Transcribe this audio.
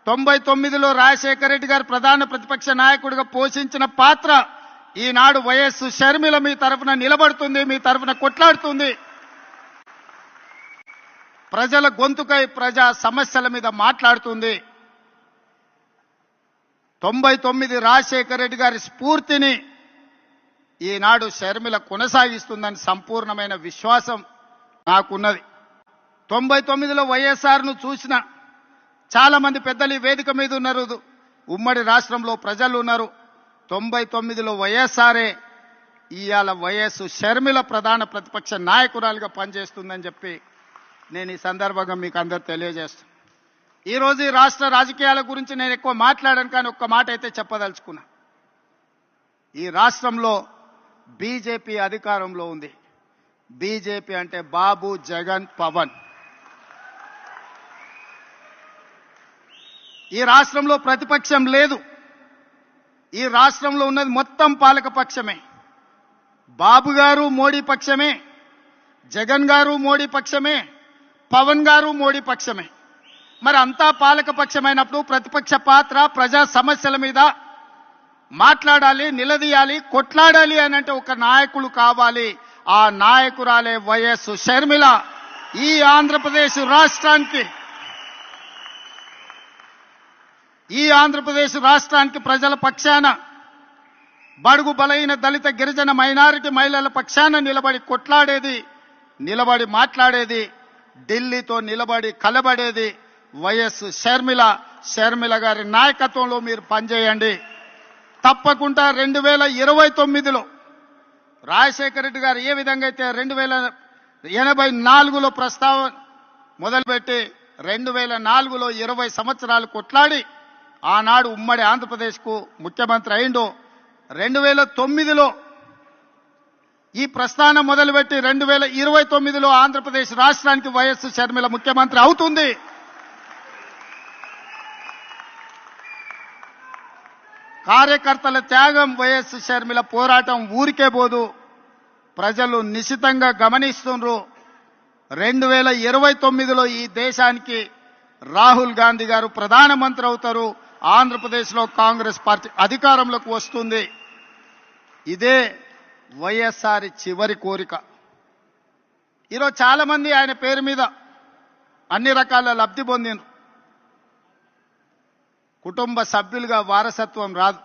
99లో రాజశేఖర రెడ్డి గారు ప్రధాన ప్రతిపక్ష నాయకుడిగా పోషించిన పాత్ర ఈనాడు వైఎస్ షర్మిల మీ తరఫున నిలబడుతుంది, మీ తరఫున కొట్లాడుతుంది. ప్రజల గొంతుకై ప్రజా సమస్యల మీద మాట్లాడుతుంది. 99 రాజశేఖర రెడ్డి గారి స్ఫూర్తిని ఈనాడు షర్మిల కొనసాగిస్తుందని సంపూర్ణమైన విశ్వాసం నాకున్నది. 99లో వైఎస్ఆర్ను చూసిన చాలా మంది పెద్దలు ఈ వేదిక మీద ఉన్నారు, ఉమ్మడి రాష్ట్రంలో ప్రజలు ఉన్నారు. 99లో వైఎస్ఆర్ఏ ఇవాళ వైఎస్ షర్మిల ప్రధాన ప్రతిపక్ష నాయకురాలుగా పనిచేస్తుందని చెప్పి నేను ఈ సందర్భంగా మీకు అందరూ తెలియజేస్తాను. ఈరోజు ఈ రాష్ట్ర రాజకీయాల గురించి నేను ఎక్కువ మాట్లాడాను, కానీ ఒక్క మాట అయితే చెప్పదలుచుకున్నా. ఈ రాష్ట్రంలో బీజేపీ అధికారంలో ఉంది. బీజేపీ అంటే బాబు, జగన్, పవన్. ఈ రాష్ట్రంలో ప్రతిపక్షం లేదు. ఈ రాష్ట్రంలో ఉన్నది మొత్తం పాలక పక్షమే. బాబు గారు మోడీ పక్షమే, జగన్ గారు మోడీ పక్షమే, పవన్ గారు మోడీ పక్షమే. మరి అంతా పాలక పక్షమైనప్పుడు ప్రతిపక్ష పాత్ర ప్రజా సమస్యల మీద మాట్లాడాలి, నిలదీయాలి, కొట్లాడాలి అని అంటే ఒక నాయకులు కావాలి. ఆ నాయకురాలే వైఎస్ షర్మిల. ఈ ఆంధ్రప్రదేశ్ రాష్ట్రానికి ప్రజల పక్షాన, బడుగు బలైన దళిత గిరిజన మైనారిటీ మహిళల పక్షాన నిలబడి కొట్లాడేది, నిలబడి మాట్లాడేది, ఢిల్లీతో నిలబడి కలబడేది వైఎస్ షర్మిల. షర్మిల గారి నాయకత్వంలో మీరు పనిచేయండి. తప్పకుండా 2029లో రాజశేఖర రెడ్డి గారు ఏ విధంగా అయితే 1984లో ప్రస్తావన మొదలుపెట్టి 2004లో 20 సంవత్సరాలు కొట్లాడి ఆనాడు ఉమ్మడి ఆంధ్రప్రదేశ్కు ముఖ్యమంత్రి అయిందో, 2009లో ఈ ప్రస్థానం మొదలుపెట్టి 2029లో ఆంధ్రప్రదేశ్ రాష్ట్రానికి వైఎస్ షర్మిల ముఖ్యమంత్రి అవుతుంది. కార్యకర్తల త్యాగం, వైఎస్ షర్మిల పోరాటం ఊరికే పోదు. ప్రజలు నిశితంగా గమనిస్తున్నారు. 2029లో ఈ దేశానికి రాహుల్ గాంధీ గారు ప్రధానమంత్రి అవుతారు. ఆంధ్రప్రదేశ్లో కాంగ్రెస్ పార్టీ అధికారంలోకి వస్తుంది. ఇదే వైఎస్ఆర్ చివరి కోరిక. ఈరోజు చాలా మంది ఆయన పేరు మీద అన్ని రకాల లబ్ధి పొందిండ్రు. కుటుంబ సభ్యులుగా వారసత్వం రాదు.